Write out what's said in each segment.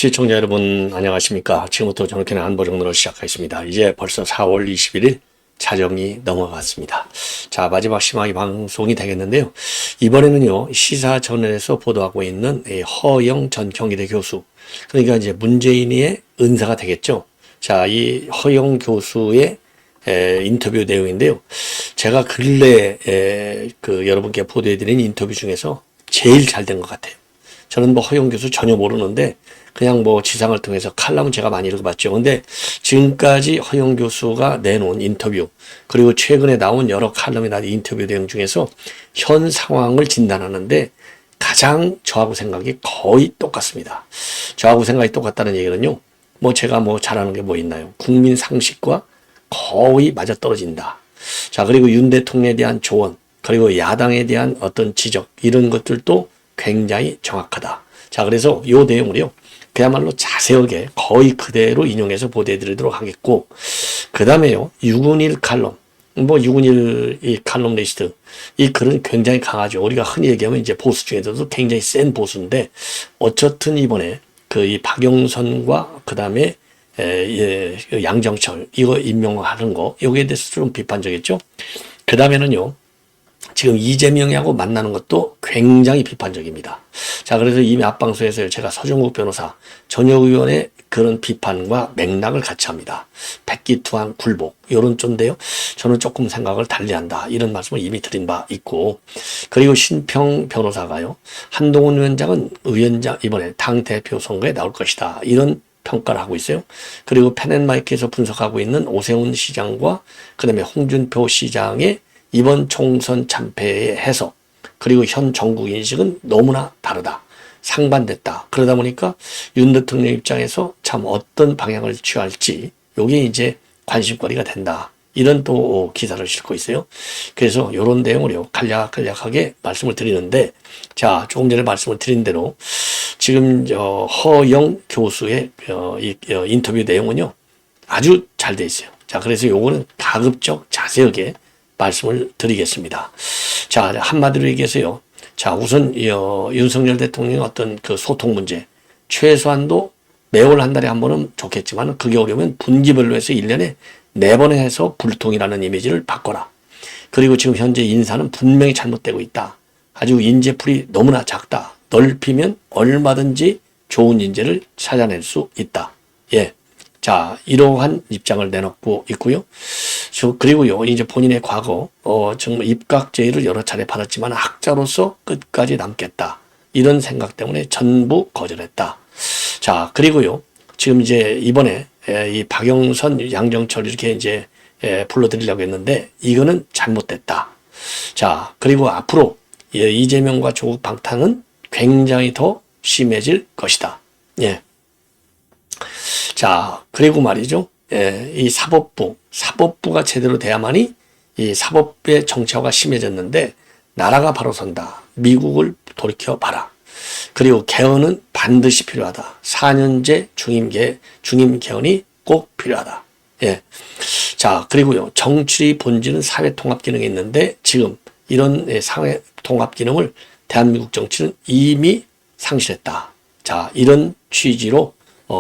시청자 여러분 안녕하십니까. 지금부터 저녁에는 안보정론을 시작하겠습니다. 이제 벌써 4월 21일 자정이 넘어갔습니다. 자, 마지막 심화기 방송이 되겠는데요. 이번에는요, 시사전에서 보도하고 있는 허영 전 경희대 교수, 그러니까 이제 문재인의 은사가 되겠죠. 자, 이 허영 교수의 인터뷰 내용인데요. 제가 근래 여러분께 보도해드린 인터뷰 중에서 제일 잘 된 것 같아요. 저는 뭐 허영 교수 전혀 모르는데 그냥 뭐 지상을 통해서 칼럼은 제가 많이 읽어봤죠. 근데 지금까지 허영 교수가 내놓은 인터뷰, 그리고 최근에 나온 여러 칼럼이나 인터뷰 내용 중에서 현 상황을 진단하는데 가장 저하고 생각이 거의 똑같습니다. 저하고 생각이 똑같다는 얘기는요, 뭐 제가 뭐 잘하는 게 뭐 있나요? 국민 상식과 거의 맞아떨어진다. 자, 그리고 윤 대통령에 대한 조언, 그리고 야당에 대한 어떤 지적, 이런 것들도 굉장히 정확하다. 자, 그래서 요 내용을요, 그야말로 자세하게 거의 그대로 인용해서 보도해드리도록 하겠고, 그 다음에요, 6·1 칼럼, 뭐 6·1 이 칼럼니스트, 이 글은 굉장히 강하죠. 우리가 흔히 얘기하면 이제 보수 중에서도 굉장히 센 보수인데, 어쨌든 이번에 이 박영선과 그 다음에 양정철 이거 임명하는 거, 여기에 대해서 좀 비판적이었죠. 그 다음에는요, 지금 이재명하고 만나는 것도 굉장히 비판적입니다. 자, 그래서 이미 앞방송에서 제가 서정국 변호사, 전역 의원의 그런 비판과 맥락을 같이 합니다. 백기투항 굴복, 이런 쪽인데요. 저는 조금 생각을 달리한다, 이런 말씀을 이미 드린 바 있고, 그리고 신평 변호사가요, 한동훈 위원장은 이번에 당대표 선거에 나올 것이다, 이런 평가를 하고 있어요. 그리고 펜앤마이크에서 분석하고 있는 오세훈 시장과 그 다음에 홍준표 시장의 이번 총선 참패의 해석, 그리고 현 정국 인식은 너무나 다르다, 상반됐다. 그러다 보니까 윤 대통령 입장에서 참 어떤 방향을 취할지 이게 이제 관심거리가 된다, 이런 또 기사를 싣고 있어요. 그래서 이런 내용을요, 간략하게 말씀을 드리는데, 자, 조금 전에 말씀을 드린 대로 지금 허영 교수의 인터뷰 내용은요, 아주 잘 돼 있어요. 자, 그래서 요거는 가급적 자세하게 말씀을 드리겠습니다. 자, 한마디로 얘기해서요. 자, 우선 윤석열 대통령의 어떤 그 소통 문제, 최소한도 매월 한 달에 한 번은 좋겠지만, 그게 어려우면 분기별로 해서 1년에 4번 해서 불통이라는 이미지를 바꿔라. 그리고 지금 현재 인사는 분명히 잘못되고 있다. 아주 인재풀이 너무나 작다. 넓히면 얼마든지 좋은 인재를 찾아낼 수 있다. 예. 자, 이러한 입장을 내놓고 있고요. 그리고요, 이제 본인의 과거, 정말 입각 제의를 여러 차례 받았지만 학자로서 끝까지 남겠다, 이런 생각 때문에 전부 거절했다. 자, 그리고요, 지금 이제 이번에 이 박영선, 양정철 이렇게 이제 불러드리려고 했는데, 이거는 잘못됐다. 자, 그리고 앞으로 이재명과 조국 방탄은 굉장히 더 심해질 것이다. 예. 자, 그리고 말이죠. 이 사법부가 제대로 돼야만이 이 사법부의 정체화가 심해졌는데, 나라가 바로 선다. 미국을 돌이켜봐라. 그리고 개헌은 반드시 필요하다. 4년제 중임 개헌이 꼭 필요하다. 예. 자, 그리고요, 정치 본질은 사회 통합 기능이 있는데, 지금 이런 사회 통합 기능을 대한민국 정치는 이미 상실했다. 자, 이런 취지로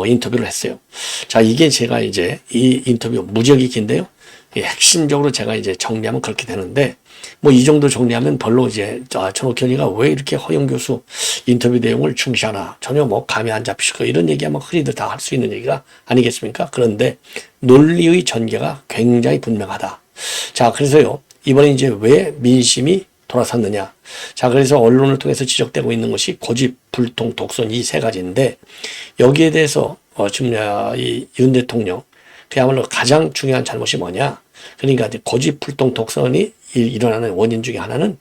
인터뷰를 했어요. 자, 이게 제가 이제 이 인터뷰 무지하게 긴데요. 핵심적으로 제가 이제 정리하면 그렇게 되는데, 뭐 이 정도 정리하면 별로 이제 전옥현이가 왜 이렇게 허영 교수 인터뷰 내용을 중시하나, 전혀 뭐 감이 안 잡히실 거, 이런 얘기하면 흔히들 다 할 수 있는 얘기가 아니겠습니까? 그런데 논리의 전개가 굉장히 분명하다. 자, 그래서요, 이번에 이제 왜 민심이 돌아섰느냐. 자, 그래서 언론을 통해서 지적되고 있는 것이 고집, 불통, 독선, 이 3가지인데, 여기에 대해서 지금 이 윤 대통령 그야말로 가장 중요한 잘못이 뭐냐. 그러니까 고집, 불통, 독선이 일어나는 원인 중에 하나는,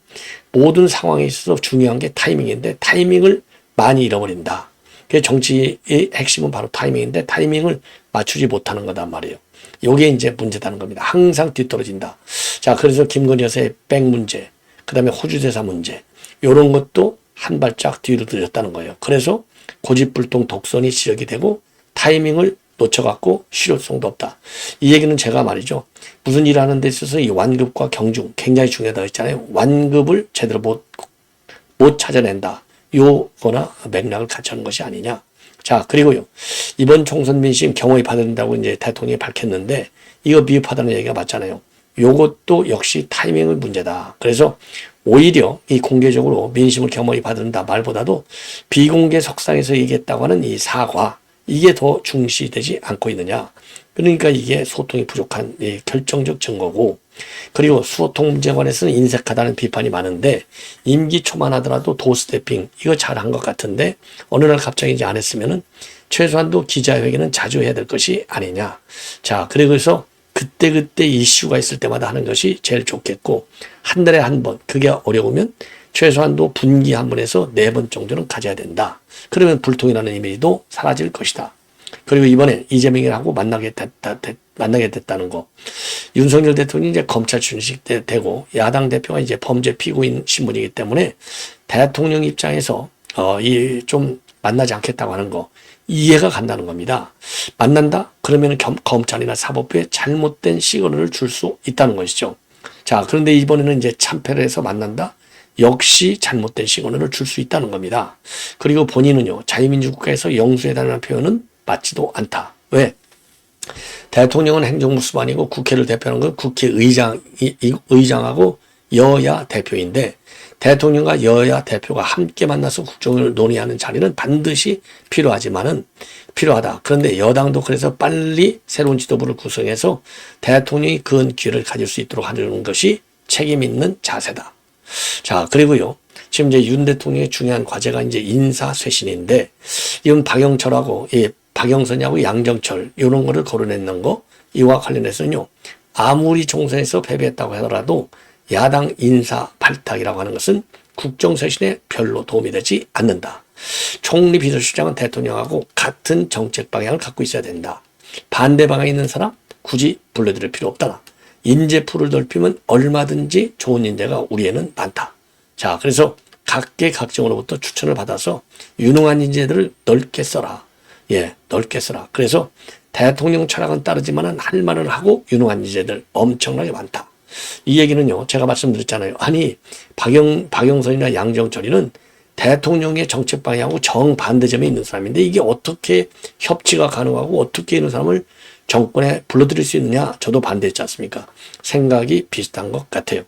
모든 상황에 있어서 중요한 게 타이밍인데 타이밍을 많이 잃어버린다. 그 정치의 핵심은 바로 타이밍인데 타이밍을 맞추지 못하는 거단 말이에요. 이게 이제 문제다는 겁니다. 항상 뒤떨어진다. 자, 그래서 김건희 여사의 백 문제, 그 다음에 호주 대사 문제, 이런 것도 한 발짝 뒤로 들렸다는 거예요. 그래서 고집불통 독선이 시작이 되고 타이밍을 놓쳐갖고 실효성도 없다. 이 얘기는 제가 말이죠, 무슨 일을 하는 데 있어서 이 완급과 경중 굉장히 중요하다고 했잖아요. 완급을 제대로 못 찾아낸다, 요거나 맥락을 같이 하는 것이 아니냐. 자, 그리고요. 이번 총선 민심 경호에 받는다고 이제 대통령이 밝혔는데 이거 미흡하다는 얘기가 맞잖아요. 요것도 역시 타이밍의 문제다. 그래서 오히려 이 공개적으로 민심을 겸허히 받는다 말보다도 비공개 석상에서 얘기했다고 하는 이 사과, 이게 더 중시되지 않고 있느냐. 그러니까 이게 소통이 부족한 결정적 증거고, 그리고 소통 문제에 관해서는 인색하다는 비판이 많은데 임기 초만 하더라도 도스태핑 이거 잘한 것 같은데 어느 날 갑자기 이제 안 했으면은 최소한도 기자회견은 자주 해야 될 것이 아니냐. 자, 그래서 그때그때 이슈가 있을 때마다 하는 것이 제일 좋겠고, 한 달에 한 번, 그게 어려우면 최소한도 분기 한 번에서 4번 정도는 가져야 된다. 그러면 불통이라는 이미지도 사라질 것이다. 그리고 이번에 이재명이라고 만나게 됐다는 거. 윤석열 대통령이 이제 검찰 출신이 되고 야당 대표가 이제 범죄 피고인 신분이기 때문에 대통령 입장에서 좀 만나지 않겠다고 하는 거 이해가 간다는 겁니다. 만난다? 그러면 검찰이나 사법부에 잘못된 시그널을 줄 수 있다는 것이죠. 자, 그런데 이번에는 이제 참패를 해서 만난다? 역시 잘못된 시그널을 줄 수 있다는 겁니다. 그리고 본인은요, 자유민주국가에서 영수회담이라는 표현은 맞지도 않다. 왜? 대통령은 행정부 수반이고 국회를 대표하는 건 국회의장하고 여야 대표인데 대통령과 여야 대표가 함께 만나서 국정을 논의하는 자리는 반드시 필요하다. 그런데 여당도 그래서 빨리 새로운 지도부를 구성해서 대통령이 그런 기회를 가질 수 있도록 하려는 것이 책임 있는 자세다. 자, 그리고요. 지금 이제 윤 대통령의 중요한 과제가 이제 인사쇄신인데 이건 박영선하고 양정철 이런 거를 거론했는 거, 이와 관련해서는요. 아무리 총선에서 패배했다고 하더라도 야당 인사 발탁이라고 하는 것은 국정쇄신에 별로 도움이 되지 않는다. 총리 비서실장은 대통령하고 같은 정책 방향을 갖고 있어야 된다. 반대 방향에 있는 사람 굳이 불러들일 필요 없다. 인재풀을 넓히면 얼마든지 좋은 인재가 우리에는 많다. 자, 그래서 각계각층으로부터 추천을 받아서 유능한 인재들을 넓게 써라. 예, 넓게 써라. 그래서 대통령 철학은 따르지만은 할 말을 하고 유능한 인재들 엄청나게 많다. 이 얘기는요, 제가 말씀드렸잖아요. 아니, 박영선이나 양정철이는 대통령의 정책 방향하고 정반대점에 있는 사람인데 이게 어떻게 협치가 가능하고 어떻게 이런 사람을 정권에 불러들일 수 있느냐? 저도 반대했지 않습니까? 생각이 비슷한 것 같아요.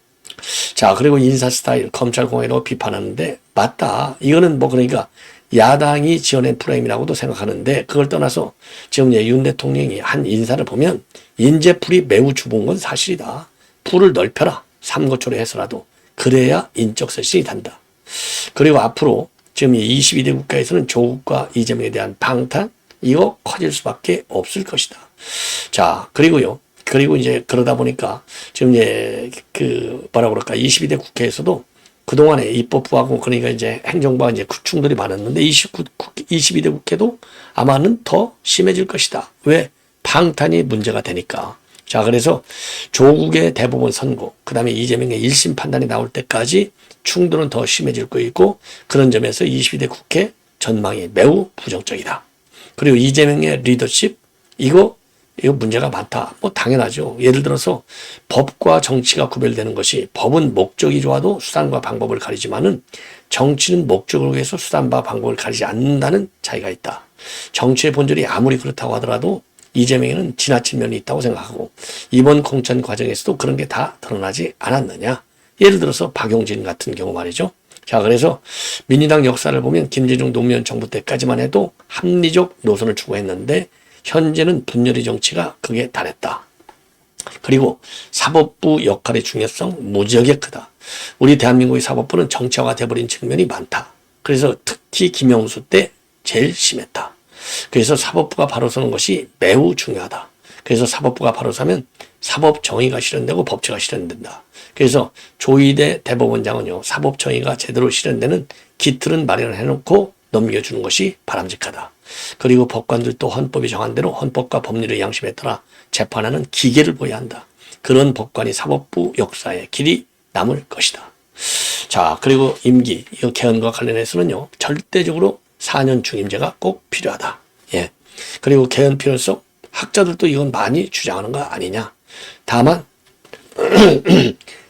자, 그리고 인사 스타일, 검찰공화이라고 비판하는데 맞다. 이거는 그러니까 야당이 지어낸 프레임이라고도 생각하는데 그걸 떠나서 지금 윤 대통령이 한 인사를 보면 인재풀이 매우 좁은 건 사실이다. 풀을 넓혀라. 삼고초려 해서라도. 그래야 인적 쇄신이 된다. 그리고 앞으로 지금 22대 국가에서는 조국과 이재명에 대한 방탄 이거 커질 수밖에 없을 것이다. 자, 그리고 이제 그러다 보니까 지금 이제 22대 국회에서도 그동안에 입법부하고 그러니까 이제 행정부와 이제 충돌이 많았는데 22대 국회도 아마는 더 심해질 것이다. 왜? 방탄이 문제가 되니까. 자, 그래서 조국의 대법원 선고, 그 다음에 이재명의 1심 판단이 나올 때까지 충돌은 더 심해질 거이고 그런 점에서 22대 국회 전망이 매우 부정적이다. 그리고 이재명의 리더십, 이거 문제가 많다. 당연하죠. 예를 들어서 법과 정치가 구별되는 것이 법은 목적이 좋아도 수단과 방법을 가리지만은 정치는 목적을 위해서 수단과 방법을 가리지 않는다는 차이가 있다. 정치의 본질이 아무리 그렇다고 하더라도 이재명에는 지나친 면이 있다고 생각하고 이번 공천 과정에서도 그런 게 다 드러나지 않았느냐. 예를 들어서 박용진 같은 경우 말이죠. 자, 그래서 민주당 역사를 보면 김대중 노무현 정부 때까지만 해도 합리적 노선을 추구했는데 현재는 분열의 정치가 극에 달했다. 그리고 사법부 역할의 중요성 무지하게 크다. 우리 대한민국의 사법부는 정치화가 돼버린 측면이 많다. 그래서 특히 김영수 때 제일 심했다. 그래서 사법부가 바로 서는 것이 매우 중요하다. 그래서 사법부가 바로 서면 사법 정의가 실현되고 법치가 실현된다. 그래서 조희대 대법원장은요, 사법 정의가 제대로 실현되는 기틀은 마련을 해놓고 넘겨주는 것이 바람직하다. 그리고 법관들도 헌법이 정한 대로 헌법과 법률의 양심에 따라 재판하는 기계를 보여야 한다. 그런 법관이 사법부 역사에 길이 남을 것이다. 자, 그리고 임기, 이 개헌과 관련해서는요, 절대적으로 4년 중임제가 꼭 필요하다. 예. 그리고 개헌 필요성, 학자들도 이건 많이 주장하는 거 아니냐. 다만,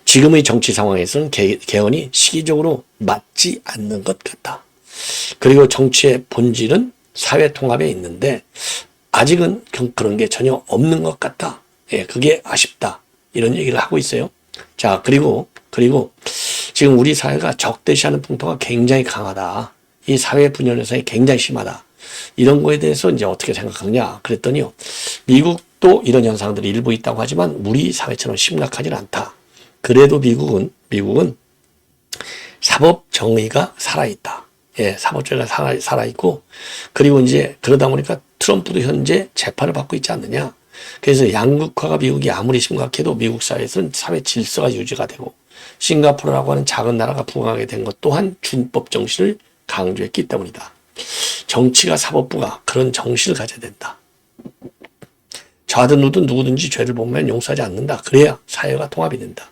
지금의 정치 상황에서는 개헌이 시기적으로 맞지 않는 것 같다. 그리고 정치의 본질은 사회 통합에 있는데 아직은 그런 게 전혀 없는 것 같다. 예, 그게 아쉽다. 이런 얘기를 하고 있어요. 자, 그리고 지금 우리 사회가 적대시하는 풍토가 굉장히 강하다. 이 사회 분열 현상이 굉장히 심하다. 이런 거에 대해서 이제 어떻게 생각하느냐 그랬더니요. 미국도 이런 현상들이 일부 있다고 하지만 우리 사회처럼 심각하지는 않다. 그래도 미국은 사법 정의가 살아있다. 예, 사법 정의가 살아있고, 그리고 이제 그러다 보니까 트럼프도 현재 재판을 받고 있지 않느냐. 그래서 양극화가 미국이 아무리 심각해도 미국 사회에서는 사회 질서가 유지가 되고, 싱가포르라고 하는 작은 나라가 부강하게 된 것 또한 준법 정신을 강조했기 때문이다. 정치가 사법부가 그런 정신을 가져야 된다. 좌든 우든 누구든지 죄를 범하면 용서하지 않는다. 그래야 사회가 통합이 된다.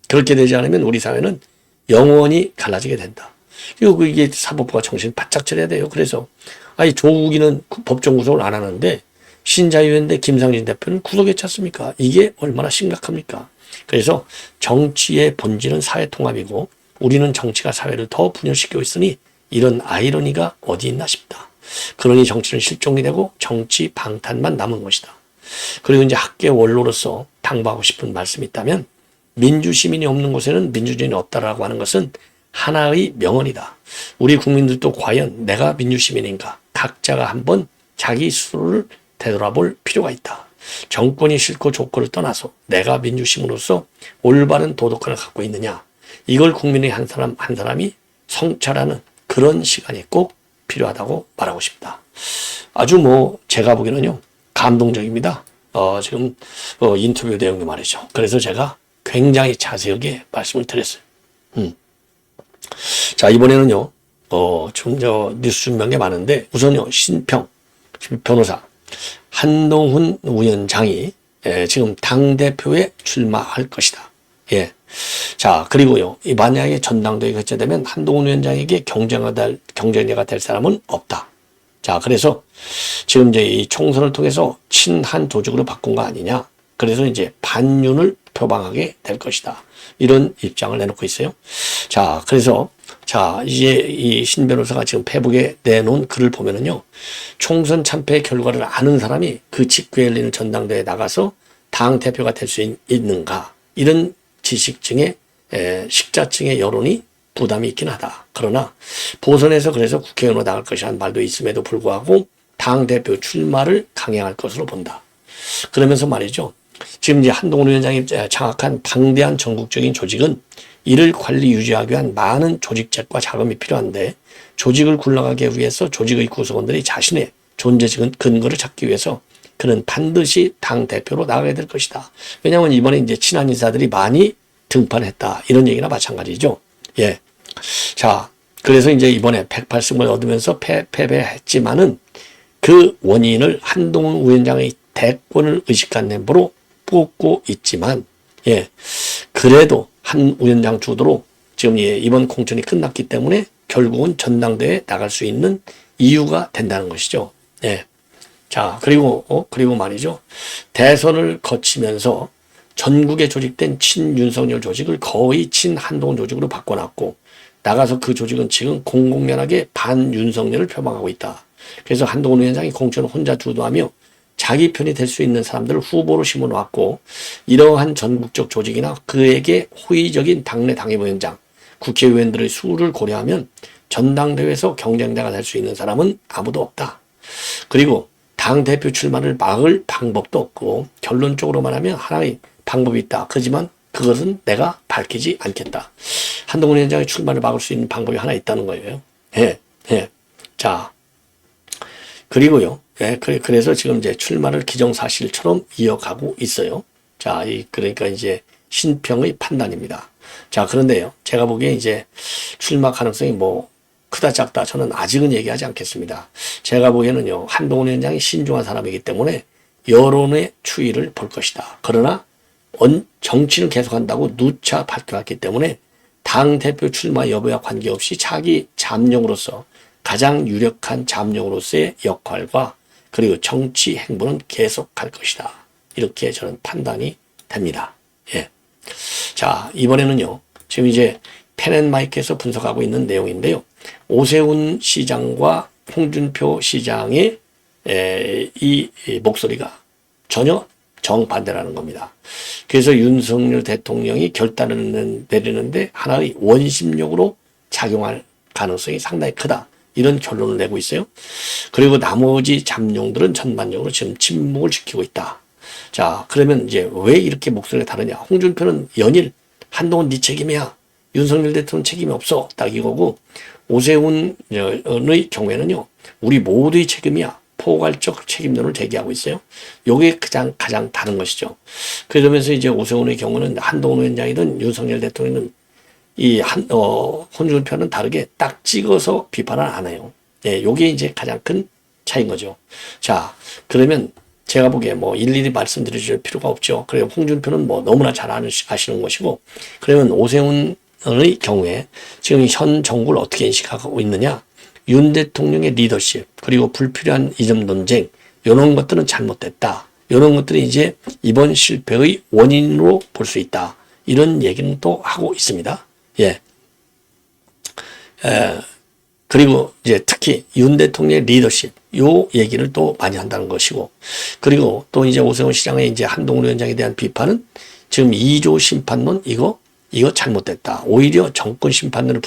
그렇게 되지 않으면 우리 사회는 영원히 갈라지게 된다. 이게 사법부가 정신을 바짝 차려야 돼요. 그래서 조국이는 법정 구속을 안 하는데 신자유연대 김상진 대표는 구속했지 않습니까? 이게 얼마나 심각합니까? 그래서 정치의 본질은 사회 통합이고 우리는 정치가 사회를 더 분열시키고 있으니 이런 아이러니가 어디 있나 싶다. 그러니 정치는 실종이 되고 정치 방탄만 남은 것이다. 그리고 이제 학계 원로로서 당부하고 싶은 말씀이 있다면 민주시민이 없는 곳에는 민주주의는 없다라고 하는 것은 하나의 명언이다. 우리 국민들도 과연 내가 민주시민인가? 각자가 한번 자기 스스로를 되돌아볼 필요가 있다. 정권이 싫고 좋고를 떠나서 내가 민주시민으로서 올바른 도덕관을 갖고 있느냐? 이걸 국민의 한 사람이 성찰하는 그런 시간이 꼭 필요하다고 말하고 싶다. 아주 제가 보기에는요, 감동적입니다. 지금 인터뷰 내용이 말이죠. 그래서 제가 굉장히 자세하게 말씀을 드렸어요. 자, 이번에는요, 지금 뉴스 준비한 게 많은데, 우선요, 신평 변호사, 한동훈 위원장이 지금 당대표에 출마할 것이다. 예. 자, 그리고요, 만약에 전당대회가 개최되면 한동훈 위원장에게 경쟁자가 될 사람은 없다. 자, 그래서 지금 이제 이 총선을 통해서 친한 조직으로 바꾼 거 아니냐. 그래서 이제 반윤을 표방하게 될 것이다. 이런 입장을 내놓고 있어요. 자, 그래서 이제 이 신 변호사가 지금 페북에 내놓은 글을 보면은요, 총선 참패의 결과를 아는 사람이 그 직후에 열리는 전당대회에 나가서 당 대표가 될 수 있는가, 이런 지식층의 식자층의 여론이 부담이 있긴 하다. 그러나 보선에서 그래서 국회의원으로 나갈 것이라는 말도 있음에도 불구하고 당 대표 출마를 강행할 것으로 본다. 그러면서 말이죠, 지금 이제 한동훈 위원장이 장악한 방대한 전국적인 조직은 이를 관리 유지하기 위한 많은 조직책과 자금이 필요한데, 조직을 굴러가기 위해서 조직의 구성원들이 자신의 존재 근거를 찾기 위해서 그는 반드시 당 대표로 나가게 될 것이다. 왜냐하면 이번에 이제 친한 인사들이 많이 등판했다. 이런 얘기나 마찬가지죠. 예. 자, 그래서 이제 이번에 108승을 얻으면서 패배했지만은 그 원인을 한동훈 위원장의 대권을 의식한 멤버로 뽑고 있지만, 예. 그래도 한 위원장 주도로 지금 이번 공천이 끝났기 때문에 결국은 전당대회에 나갈 수 있는 이유가 된다는 것이죠. 예. 자, 그리고 말이죠. 대선을 거치면서 전국에 조직된 친윤석열 조직을 거의 친한동훈 조직으로 바꿔놨고, 나가서 그 조직은 지금 공공연하게 반윤석열을 표방하고 있다. 그래서 한동훈 위원장이 공천을 혼자 주도하며 자기 편이 될 수 있는 사람들을 후보로 심어놓았고, 이러한 전국적 조직이나 그에게 호의적인 당내 당협위원장, 국회의원들의 수를 고려하면 전당대회에서 경쟁자가 될 수 있는 사람은 아무도 없다. 그리고 당대표 출마를 막을 방법도 없고, 결론적으로 말하면 하나의 방법이 있다. 하지만 그것은 내가 밝히지 않겠다. 한동훈 위원장의 출마를 막을 수 있는 방법이 하나 있다는 거예요. 예. 자, 그리고요. 예, 그래서 지금 이제 출마를 기정사실처럼 이어가고 있어요. 자, 그러니까 이제 신평의 판단입니다. 자, 그런데요, 제가 보기에 이제 출마 가능성이 크다 작다, 저는 아직은 얘기하지 않겠습니다. 제가 보기에는요, 한동훈 위원장이 신중한 사람이기 때문에 여론의 추이를 볼 것이다. 그러나 정치를 계속한다고 누차 밝혀왔기 때문에 당대표 출마 여부와 관계없이 자기 잠룡으로서 가장 유력한 잠룡으로서의 역할과 그리고 정치 행보는 계속할 것이다. 이렇게 저는 판단이 됩니다. 예. 자, 이번에는요, 지금 이제 펜앤마이크에서 분석하고 있는 내용인데요. 오세훈 시장과 홍준표 시장의 이 목소리가 전혀 정반대라는 겁니다. 그래서 윤석열 대통령이 결단을 내리는데 하나의 원심력으로 작용할 가능성이 상당히 크다. 이런 결론을 내고 있어요. 그리고 나머지 잠룡들은 전반적으로 지금 침묵을 지키고 있다. 자, 그러면 이제 왜 이렇게 목소리가 다르냐? 홍준표는 연일 한동훈 네 책임이야. 윤석열 대통령 책임이 없어. 딱 이거고, 오세훈의 경우에는요, 우리 모두의 책임이야. 포괄적 책임론을 제기하고 있어요. 요게 가장 다른 것이죠. 그러면서 이제 오세훈의 경우는 한동훈 위원장이든 윤석열 대통령은 홍준표는 다르게 딱 찍어서 비판을 안 해요. 예, 요게 이제 가장 큰 차이인 거죠. 자, 그러면 제가 보기에 뭐 일일이 말씀드릴 필요가 없죠. 그리고 홍준표는 뭐 너무나 잘 아시는 것이고, 그러면 오세훈의 경우에 지금 현 정부를 어떻게 인식하고 있느냐? 윤 대통령의 리더십, 그리고 불필요한 이점 논쟁, 이런 것들은 잘못됐다. 이런 것들이 이제 이번 실패의 원인으로 볼 수 있다. 이런 얘기는 또 하고 있습니다. 예. 그리고 이제 특히 윤 대통령의 리더십, 요 얘기를 또 많이 한다는 것이고, 그리고 또 이제 오세훈 시장의 이제 한동훈 위원장에 대한 비판은 지금 2조 심판론 이거 잘못됐다. 오히려 정권 심판론을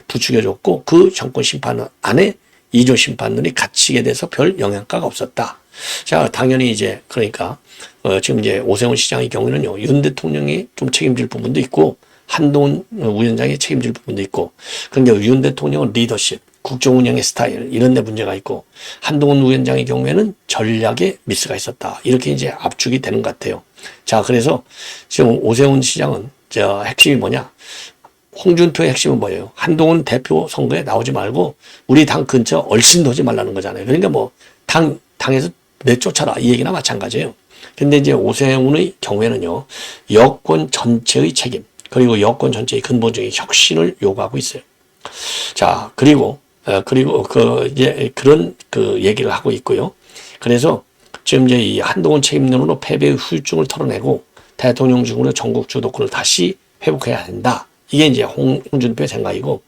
부추겨줬고 그 정권 심판 안에 2조 심판론이 갇히게 돼서 별 영향가가 없었다. 자, 당연히 이제 그러니까 지금 이제 오세훈 시장의 경우는요, 윤 대통령이 좀 책임질 부분도 있고 한동훈 위원장이 책임질 부분도 있고, 그런데 윤 대통령은 리더십, 국정 운영의 스타일 이런 데 문제가 있고, 한동훈 위원장의 경우에는 전략에 미스가 있었다. 이렇게 이제 압축이 되는 것 같아요. 자, 그래서 지금 오세훈 시장은 핵심이 뭐냐? 홍준표의 핵심은 뭐예요? 한동훈 대표 선거에 나오지 말고 우리 당 근처 얼씬도 오지 말라는 거잖아요. 그러니까 뭐 당에서 내쫓아라 이 얘기나 마찬가지예요. 근데 이제 오세훈의 경우에는요, 여권 전체의 책임, 그리고 여권 전체의 근본적인 혁신을 요구하고 있어요. 자, 그리고 이제 그런 얘기를 하고 있고요. 그래서 지금 이제 이 한동훈 책임론으로 패배의 후유증을 털어내고 대통령직으로 전국 주도권을 다시 회복해야 된다. 이게 이제 홍준표의 생각이고,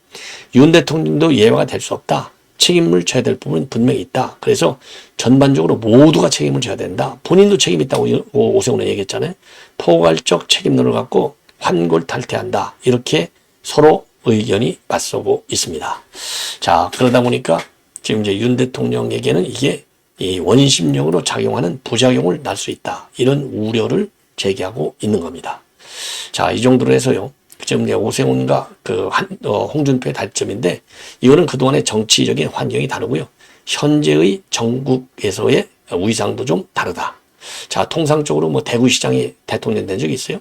윤 대통령도 예외가 될 수 없다. 책임을 져야 될 부분은 분명히 있다. 그래서 전반적으로 모두가 책임을 져야 된다. 본인도 책임이 있다고 오세훈은 얘기했잖아요. 포괄적 책임론을 갖고 환골탈퇴한다. 이렇게 서로 의견이 맞서고 있습니다. 자, 그러다 보니까 지금 이제 윤 대통령에게는 이게 이 원심력으로 작용하는 부작용을 날 수 있다. 이런 우려를 제기하고 있는 겁니다. 자, 이 정도로 해서요, 지금 이제 오세훈과 홍준표의 달점인데, 이거는 그동안의 정치적인 환경이 다르고요, 현재의 전국에서의 위상도 좀 다르다. 자, 통상적으로 뭐 대구시장이 대통령 된 적이 있어요?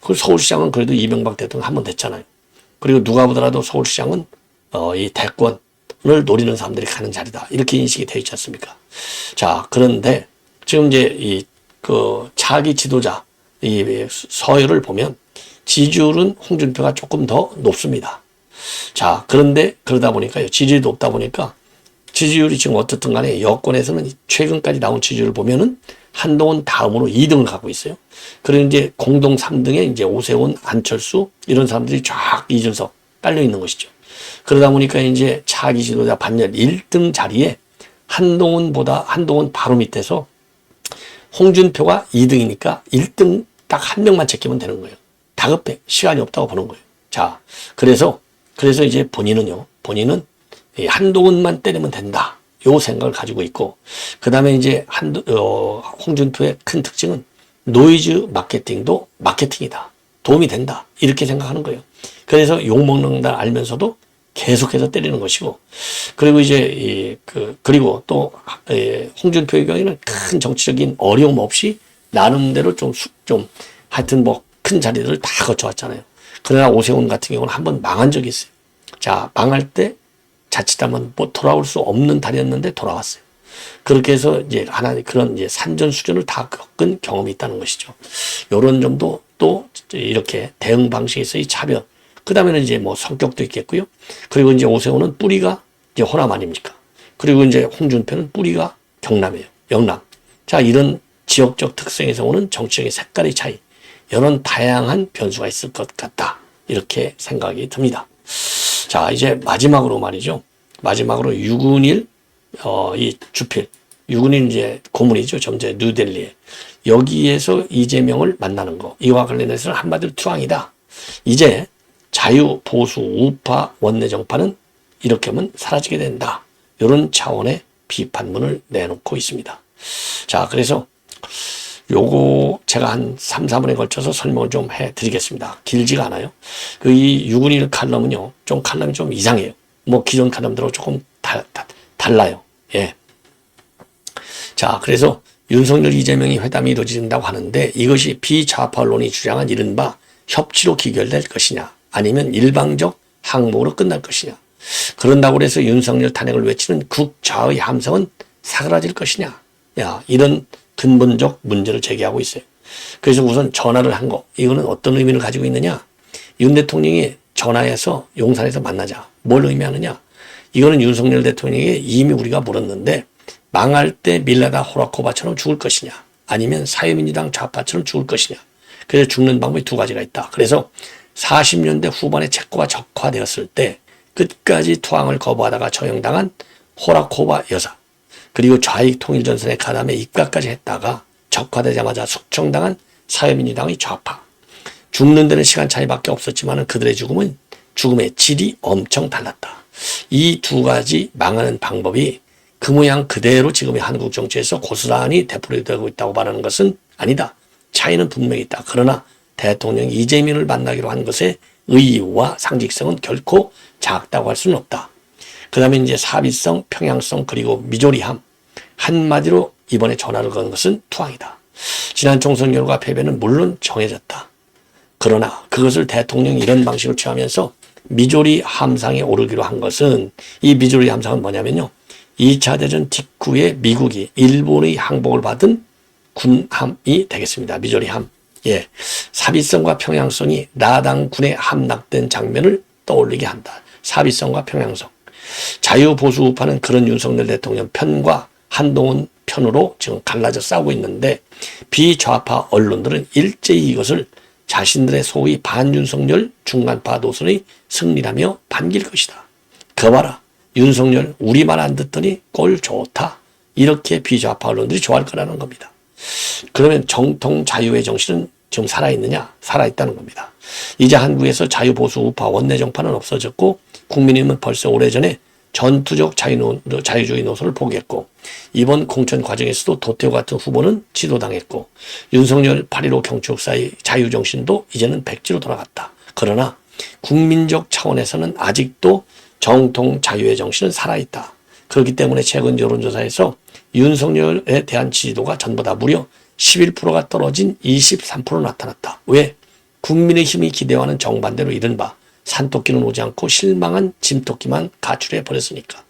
그 서울시장은 그래도 이명박 대통령 한 번 됐잖아요. 그리고 누가 보더라도 서울시장은 이 대권을 노리는 사람들이 가는 자리다. 이렇게 인식이 되어 있지 않습니까? 자, 그런데 지금 이제 차기 지도자 이 서열을 보면 지지율은 홍준표가 조금 더 높습니다. 자, 그런데 그러다 보니까요, 지지율이 높다 보니까 지지율이 지금 어떻든 간에 여권에서는 최근까지 나온 지지율을 보면은 한동훈 다음으로 2등을 갖고 있어요. 그리고 이제 공동 3등에 이제 오세훈, 안철수 이런 사람들이 쫙 이준석 깔려 있는 것이죠. 그러다 보니까 이제 차기 지도자 반열 1등 자리에 한동훈 바로 밑에서 홍준표가 2등이니까 1등 딱 한 명만 제끼면 되는 거예요. 다급해. 시간이 없다고 보는 거예요. 자, 그래서 이제 본인은 한동훈만 때리면 된다. 요 생각을 가지고 있고, 그 다음에 이제 홍준표의 큰 특징은 노이즈 마케팅도 마케팅이다. 도움이 된다. 이렇게 생각하는 거예요. 그래서 욕먹는 걸 알면서도 계속해서 때리는 것이고, 그리고 이제 그리고 또 홍준표의 경우에는 큰 정치적인 어려움 없이 나름대로 좀 하여튼 뭐 큰 자리들을 다 거쳐왔잖아요. 그러나 오세훈 같은 경우는 한번 망한 적이 있어요. 자, 망할 때 자칫하면 뭐 돌아올 수 없는 달이었는데 돌아왔어요. 그렇게 해서 이제 하나의 그런 이제 산전수전을 다 겪은 경험이 있다는 것이죠. 요런 점도 또 이렇게 대응 방식에서의 차별. 그 다음에는 이제 뭐 성격도 있겠고요. 그리고 이제 오세훈은 뿌리가 이제 호남 아닙니까? 그리고 이제 홍준표는 뿌리가 경남이에요. 영남. 자, 이런 지역적 특성에서 오는 정치적인 색깔의 차이. 이런 다양한 변수가 있을 것 같다. 이렇게 생각이 듭니다. 자, 이제 마지막으로 말이죠. 마지막으로 6은일, 이 주필, 6은일 이제 고문이죠. 점제 뉴델리에. 여기에서 이재명을 만나는 거. 이와 관련해서는 한마디로 투항이다. 이제 자유, 보수, 우파, 원내정파는 이렇게 하면 사라지게 된다. 이런 차원의 비판문을 내놓고 있습니다. 자, 그래서 요거 제가 한 3, 4분에 걸쳐서 설명을 좀 해드리겠습니다. 길지가 않아요. 이 6은일 칼럼은요, 좀 칼럼이 좀 이상해요. 뭐 기존 칼럼들하고 조금 달라요. 예. 자, 그래서 윤석열, 이재명이 회담이 이루어진다고 하는데 이것이 비좌파 언론이 주장한 이른바 협치로 기결될 것이냐, 아니면 일방적 항목으로 끝날 것이냐. 그런다고 해서 윤석열 탄핵을 외치는 극좌의 함성은 사그라질 것이냐. 야, 이런 근본적 문제를 제기하고 있어요. 그래서 우선 전화를 한 거, 이거는 어떤 의미를 가지고 있느냐. 윤 대통령이 전화해서 용산에서 만나자. 뭘 의미하느냐. 이거는 윤석열 대통령에게 이미 우리가 물었는데 망할 때 밀라다 호라코바처럼 죽을 것이냐, 아니면 사회민주당 좌파처럼 죽을 것이냐. 그래서 죽는 방법이 두 가지가 있다. 그래서 40년대 후반에 체코가 적화되었을 때 끝까지 투항을 거부하다가 처형당한 호라코바 여사, 그리고 좌익 통일전선의 가담에 입각까지 했다가 적화되자마자 숙청당한 사회민주당의 좌파. 죽는 데는 시간 차이밖에 없었지만 그들의 죽음의 질이 엄청 달랐다. 이 두 가지 망하는 방법이 그 모양 그대로 지금의 한국 정치에서 고스란히 되풀이되고 있다고 말하는 것은 아니다. 차이는 분명히 있다. 그러나 대통령이 이재명을 만나기로 한 것의 의의와 상식성은 결코 작다고 할 수는 없다. 그 다음에 이제 사비성, 평양성, 그리고 미조리함. 한마디로 이번에 전화를 건 것은 투항이다. 지난 총선 결과 패배는 물론 정해졌다. 그러나 그것을 대통령이 이런 방식으로 취하면서 미조리 함상에 오르기로 한 것은, 이 미조리 함상은 뭐냐면요, 2차 대전 직후에 미국이 일본의 항복을 받은 군함이 되겠습니다. 미조리 함. 예. 사비성과 평양성이 나당군에 함락된 장면을 떠올리게 한다. 사비성과 평양성. 자유보수 우파는 그런 윤석열 대통령 편과 한동훈 편으로 지금 갈라져 싸우고 있는데, 비좌파 언론들은 일제히 이것을 자신들의 소위 반윤석열 중간파 노선의 승리라며 반길 것이다. 그 봐라, 윤석열 우리 말 안 듣더니 꼴 좋다. 이렇게 비좌파 언론들이 좋아할 거라는 겁니다. 그러면 정통 자유의 정신은 지금 살아있느냐? 살아있다는 겁니다. 이제 한국에서 자유보수 우파 원내정파는 없어졌고, 국민의힘은 벌써 오래전에 전투적 자유주의 노선을 포기했고, 이번 공천 과정에서도 도태우 같은 후보는 지도당했고, 윤석열 8.15 경축사의 자유정신도 이제는 백지로 돌아갔다. 그러나 국민적 차원에서는 아직도 정통 자유의 정신은 살아있다. 그렇기 때문에 최근 여론조사에서 윤석열에 대한 지지도가 전보다 무려 11%가 떨어진 23% 나타났다. 왜? 국민의힘이 기대하는 정반대로 이른바 산토끼는 오지 않고 실망한 짐토끼만 가출해 버렸으니까.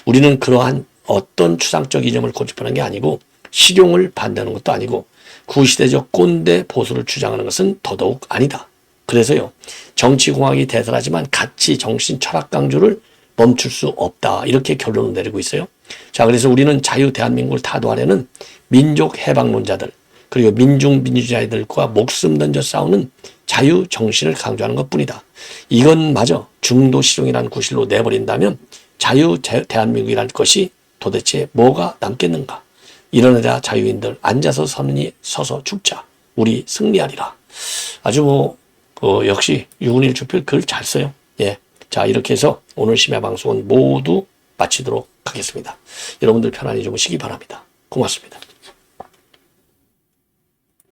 우리는 그러한 어떤 추상적 이념을 고집하는 게 아니고, 실용을 반대하는 것도 아니고, 구시대적 꼰대 보수를 주장하는 것은 더더욱 아니다. 그래서요, 정치공학이 대단하지만 가치, 정신, 철학 강조를 멈출 수 없다. 이렇게 결론을 내리고 있어요. 자, 그래서 우리는 자유 대한민국을 타도하려는 민족 해방론자들, 그리고 민중민주주의자들과 목숨 던져 싸우는 자유 정신을 강조하는 것 뿐이다. 이건마저 중도 실용이라는 구실로 내버린다면 자유 대한민국이라는 것이 도대체 뭐가 남겠는가. 일어나자 자유인들, 앉아서 서서 죽자. 우리 승리하리라. 아주 역시 6.1 주필 글 잘 써요. 예. 자, 이렇게 해서 오늘 심야 방송은 모두 마치도록 하겠습니다. 여러분들 편안히 주무시기 바랍니다. 고맙습니다.